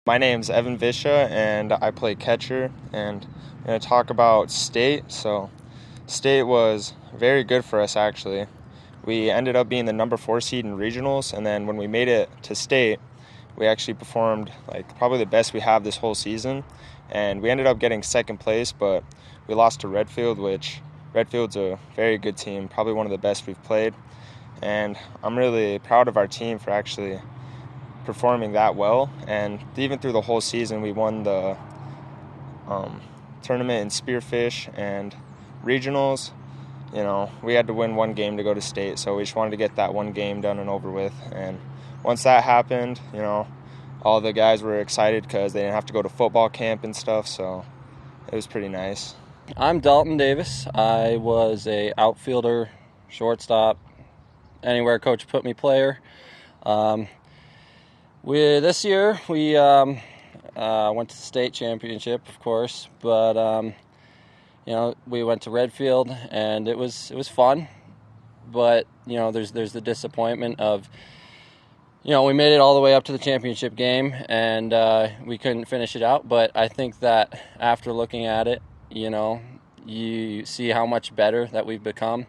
My name's Evan Visha, and I play catcher, and I'm going to talk about state. So state was very good for us, actually. We ended up being the number 4 seed in regionals, and then when we made it to state, we actually performed like probably the best we have this whole season, and we ended up getting second place, but we lost to Redfield, which Redfield's a very good team, probably one of the best we've played, and I'm really proud of our team for actually performing that well. And even through the whole season, we won the tournament in spearfish and regionals. We had to win one game to go to state, so we just wanted to get that one game done and over with. And once that happened, all the guys were excited because they didn't have to go to football camp and stuff, so it was pretty nice. I'm Dalton Davis. I was a outfielder, shortstop, anywhere coach put me player. This year we went to the state championship, of course, but we went to Redfield and it was fun. But there's the disappointment of we made it all the way up to the championship game and we couldn't finish it out. But I think that after looking at it, you see how much better that we've become.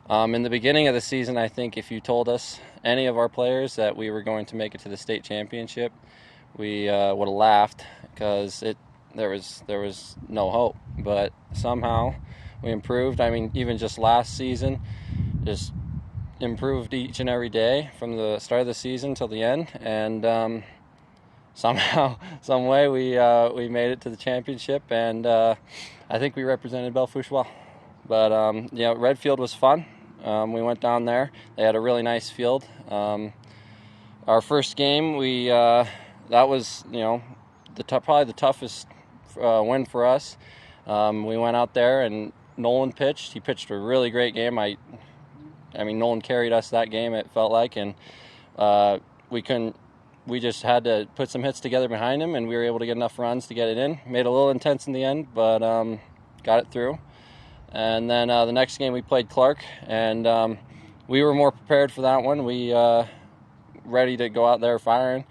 In the beginning of the season, I think if you told us, any of our players, that we were going to make it to the state championship, we would have laughed because there was no hope. But somehow we improved. I mean, even just last season, just improved each and every day from the start of the season till the end. And somehow, some way, we made it to the championship, and I think we represented Belle Fourche well. But Redfield was fun. We went down there. They had a really nice field. Our first game, that was probably the toughest win for us. We went out there and Nolan pitched. He pitched a really great game. I mean Nolan carried us that game, it felt like, and we just had to put some hits together behind him, and we were able to get enough runs to get it in. Made it a little intense in the end, but got it through. And then the next game we played Clark, and we were more prepared for that one. We ready to go out there firing,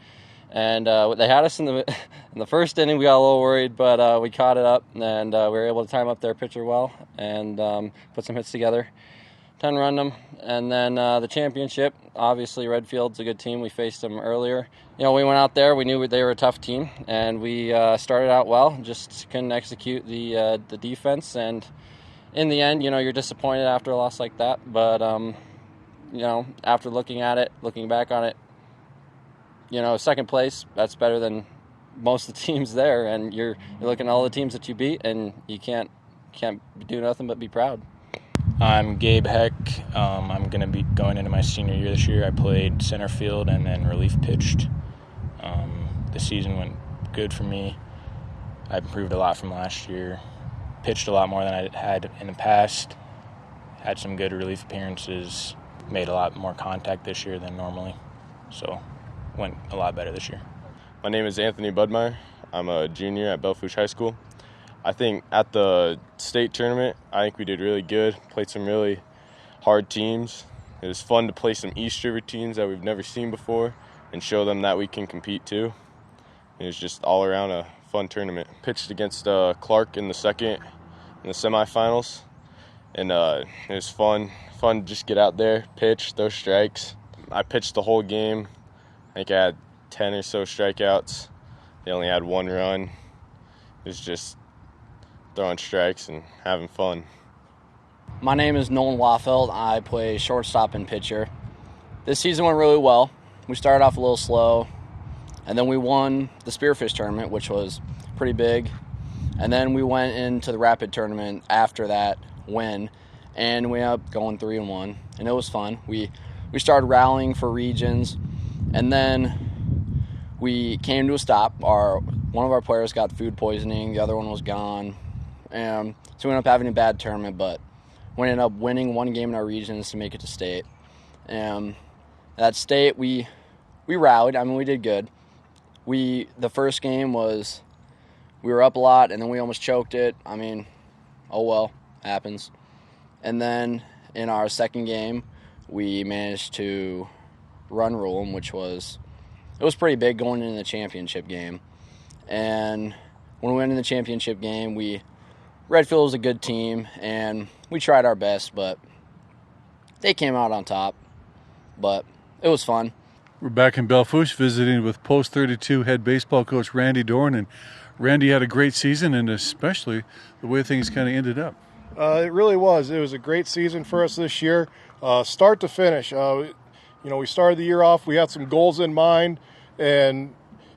and they had us in the first inning. We got a little worried, but we caught it up, and we were able to time up their pitcher well and put some hits together, 10-run them. And then the championship, obviously Redfield's a good team. We faced them earlier. We went out there. We knew they were a tough team, and we started out well. Just couldn't execute the defense, and in the end, you're disappointed after a loss like that. But, after looking back on it, second place, that's better than most of the teams there. And you're looking at all the teams that you beat, and you can't do nothing but be proud. I'm Gabe Heck. I'm going to be going into my senior year this year. I played center field and then relief pitched. The season went good for me. I improved a lot from last year. Pitched a lot more than I had in the past. Had some good relief appearances. Made a lot more contact this year than normally. So went a lot better this year. My name is Anthony Budmeyer. I'm a junior at Belle Fourche High School. I think at the state tournament, I think we did really good. Played some really hard teams. It was fun to play some East River teams that we've never seen before and show them that we can compete too. It was just all around a fun tournament. Pitched against Clark in the semifinals, and it was fun to just get out there, pitch, throw strikes. I pitched the whole game. I think I had 10 or so strikeouts. They only had one run. It was just throwing strikes and having fun. My name is Nolan Wafeld. I play shortstop and pitcher. This season went really well. We started off a little slow, and then we won the Spearfish tournament, which was pretty big. And then we went into the Rapid tournament after that win, and we ended up going 3-1, and it was fun. We started rallying for regions, and then we came to a stop. One of our players got food poisoning, the other one was gone, and so we ended up having a bad tournament, but we ended up winning one game in our regions to make it to state. And at state, we rallied. I mean, we did good. The first game was, we were up a lot, and then we almost choked it. I mean, oh well, happens. And then in our second game, we managed to run rule them, which was pretty big going into the championship game. And when we went in the championship game, Redfield was a good team, and we tried our best, but they came out on top. But it was fun. We're back in Belle Fourche visiting with Post 32 head baseball coach Randy Dorn. And Randy had a great season, and especially the way things kind of ended up. It really was. It was a great season for us this year, start to finish. We started the year off. We had some goals in mind, and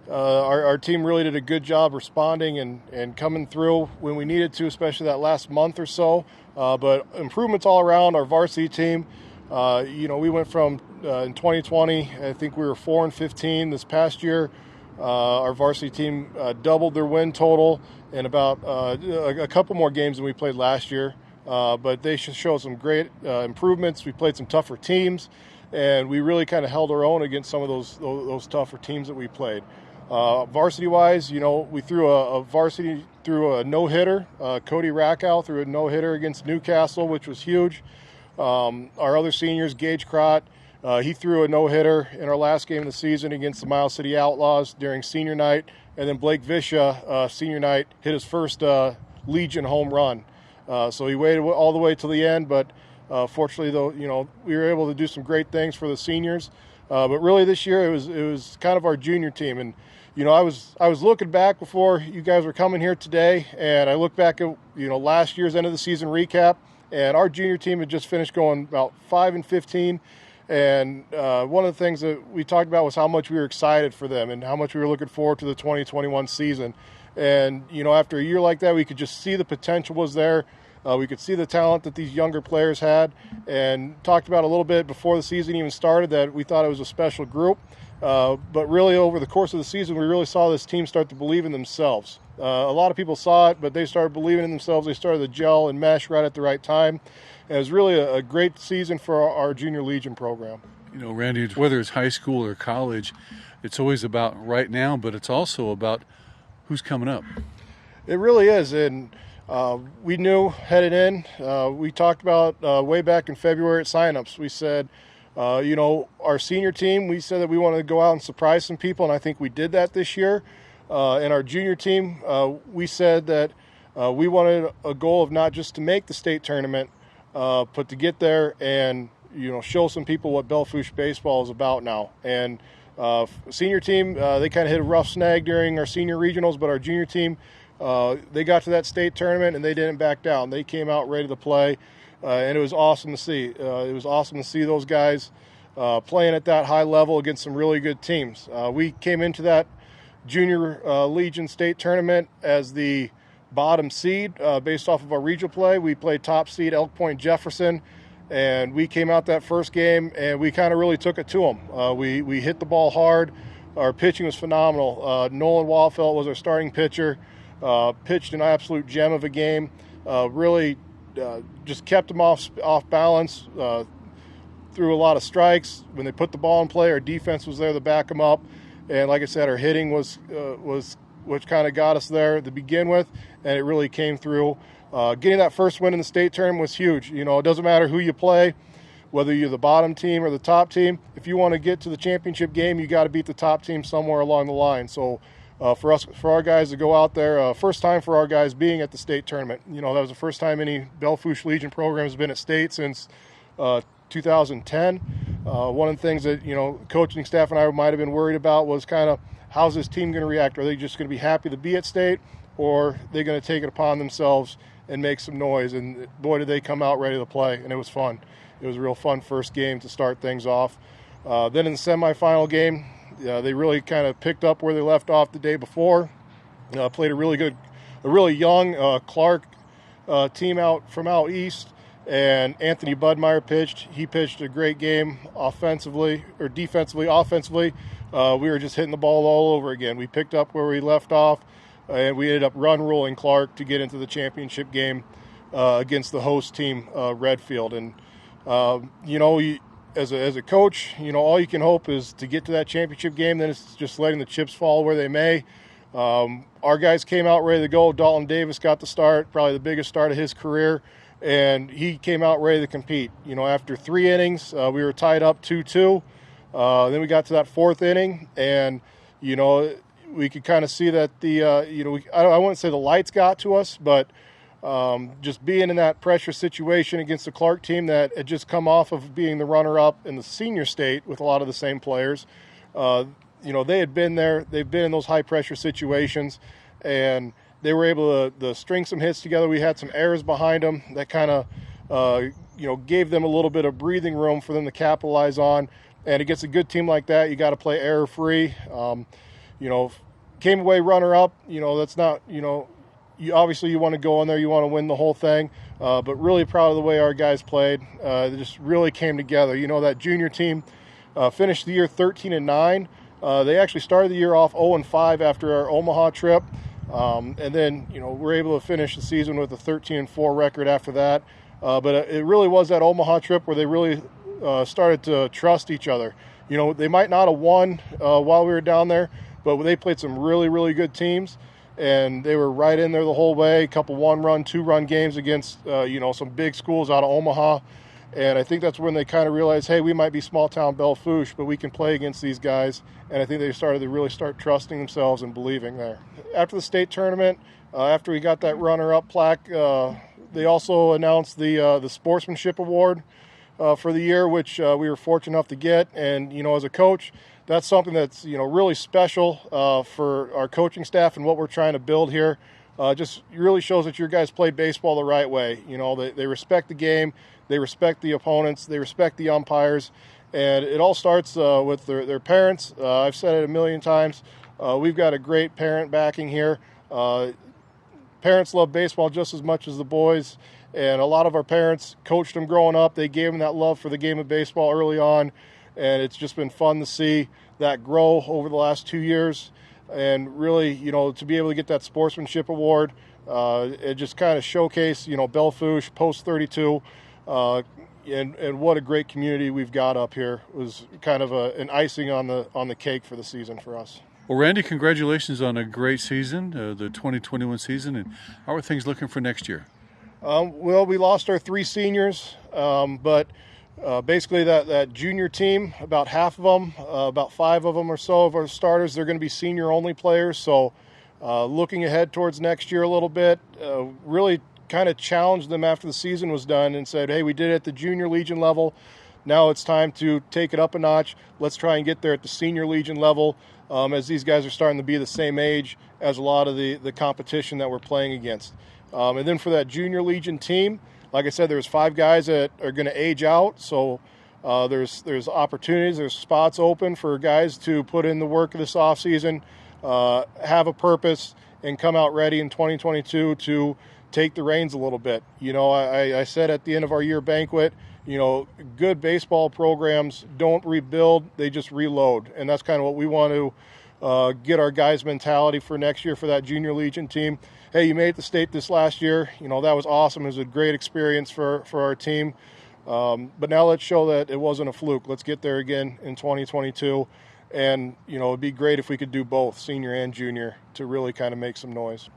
our team really did a good job responding and coming through when we needed to, especially that last month or so. But improvements all around. Our varsity team, we went from in 2020, I think we were 4-15 this past year. Our varsity team doubled their win total in about a couple more games than we played last year. But they should show some great improvements. We played some tougher teams, and we really kind of held our own against some of those tougher teams that we played. Varsity-wise, we threw a no-hitter. Cody Rackow threw a no-hitter against Newcastle, which was huge. Our other seniors, Gage Crott, he threw a no-hitter in our last game of the season against the Miles City Outlaws during senior night. And then Blake Visha, senior night, hit his first Legion home run. So he waited all the way to the end, but fortunately, though, we were able to do some great things for the seniors. But really this year, it was kind of our junior team. And, I was looking back before you guys were coming here today, and I looked back at, last year's end of the season recap, and our junior team had just finished going about 5-15. And one of the things that we talked about was how much we were excited for them and how much we were looking forward to the 2021 season. And, after a year like that, we could just see the potential was there. We could see the talent that these younger players had, and talked about a little bit before the season even started that we thought it was a special group. But really over the course of the season, we really saw this team start to believe in themselves. A lot of people saw it, but they started believing in themselves. They started to gel and mesh right at the right time. And it was really a great season for our Junior Legion program. Randy, whether it's high school or college, it's always about right now, but it's also about who's coming up. It really is, and we knew headed in. We talked about way back in February at signups. We said, our senior team, we said that we wanted to go out and surprise some people, and I think we did that this year. And our junior team, we said that we wanted a goal of not just to make the state tournament, but to get there and show some people what Belle Fourche baseball is about now. And senior team, they kind of hit a rough snag during our senior regionals, but our junior team, they got to that state tournament and they didn't back down. They came out ready to play, and it was awesome to see. It was awesome to see those guys playing at that high level against some really good teams. We came into that Junior Legion state tournament as the bottom seed based off of our regional play. We played top seed Elk Point Jefferson, and we came out that first game and we kind of really took it to them. We hit the ball hard. Our pitching was phenomenal. Nolan Wallfeld was our starting pitcher. Pitched an absolute gem of a game. Really just kept them off balance. Threw a lot of strikes. When they put the ball in play, our defense was there to back them up. And like I said, our hitting was which kind of got us there to begin with, and it really came through. Getting that first win in the state tournament was huge. It doesn't matter who you play, whether you're the bottom team or the top team. If you want to get to the championship game, you got to beat the top team somewhere along the line. So for our guys to go out there, first time for our guys being at the state tournament. That was the first time any Belle Fourche Legion program has been at state since 2010. One of the things that, coaching staff and I might have been worried about was kind of how's this team going to react? Are they just going to be happy to be at state, or are they going to take it upon themselves and make some noise? And boy, did they come out ready to play, and it was fun. It was a real fun first game to start things off. Then in the semifinal game, they really kind of picked up where they left off the day before. Played a really young Clark team from out east. And Anthony Budmeyer pitched. He pitched a great game defensively. Offensively, we were just hitting the ball all over again. We picked up where we left off, and we ended up run ruling Clark to get into the championship game against the host team, Redfield. And, as a coach, all you can hope is to get to that championship game. Then it's just letting the chips fall where they may. Our guys came out ready to go. Dalton Davis got the start, probably the biggest start of his career. And he came out ready to compete. After 3 innings, we were tied up 2-2. Then we got to that 4th inning, and, we could kind of see that I wouldn't say the lights got to us, but just being in that pressure situation against the Clark team that had just come off of being the runner-up in the senior state with a lot of the same players. They had been there. They've been in those high-pressure situations, and they were able to string some hits together. We had some errors behind them that kind of, gave them a little bit of breathing room for them to capitalize on. And against a good team like that, you got to play error-free. Came away runner-up. That's not, obviously you want to go in there, you want to win the whole thing. But really proud of the way our guys played. They just really came together. That junior team finished the year 13-9. They actually started the year off 0-5 after our Omaha trip. And then, we're able to finish the season with a 13-4 record after that. But it really was that Omaha trip where they really started to trust each other. They might not have won while we were down there, but they played some really, really good teams, and they were right in there the whole way. A couple one-run, two-run games against, some big schools out of Omaha. And I think that's when they kind of realized, hey, we might be small-town Belle Fourche, but we can play against these guys. And I think they started to really start trusting themselves and believing there. After the state tournament, after we got that runner-up plaque, they also announced the Sportsmanship Award for the year, which we were fortunate enough to get. And, as a coach, that's something that's, really special for our coaching staff and what we're trying to build here. Just really shows that your guys play baseball the right way. They respect the game. They respect the opponents. They respect the umpires. And it all starts with their parents. I've said it a million times. We've got a great parent backing here. Parents love baseball just as much as the boys. And a lot of our parents coached them growing up. They gave them that love for the game of baseball early on. And it's just been fun to see that grow over the last 2 years. And really, to be able to get that Sportsmanship Award, it just kind of showcased, Belle Fourche, Post 32, and what a great community we've got up here. It was kind of an icing on the cake for the season for us. Well, Randy, congratulations on a great season, the 2021 season. And how are things looking for next year? Well, we lost our 3 seniors, but basically that junior team, about half of them, about 5 of them or so of our starters, they're going to be senior-only players. So looking ahead towards next year a little bit, really kind of challenged them after the season was done and said, hey, we did it at the junior Legion level. Now it's time to take it up a notch. Let's try and get there at the senior Legion level, as these guys are starting to be the same age as a lot of the competition that we're playing against. And then for that junior Legion team, like I said, there's 5 guys that are going to age out. So there's opportunities, there's spots open for guys to put in the work of this offseason, have a purpose, and come out ready in 2022 to take the reins a little bit. I said at the end of our year banquet, good baseball programs don't rebuild, they just reload. And that's kind of what we want to get our guys' mentality for next year for that junior Legion team. Hey, you made it to state this last year. That was awesome. It was a great experience for our team. But now let's show that it wasn't a fluke. Let's get there again in 2022. And, it'd be great if we could do both, senior and junior, to really kind of make some noise.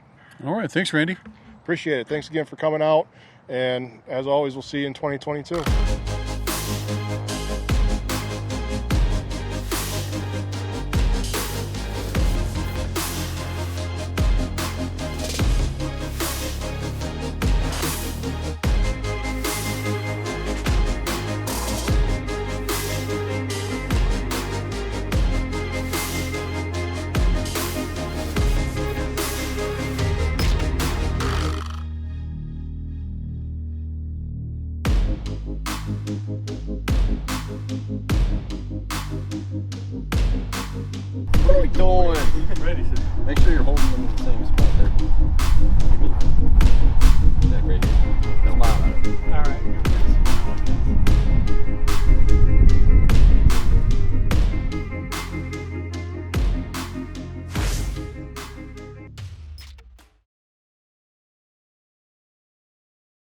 All right. Thanks, Randy. Appreciate it. Thanks again for coming out. And as always, we'll see you in 2022. What are we doing? Ready. Make sure you're holding them in the same spot.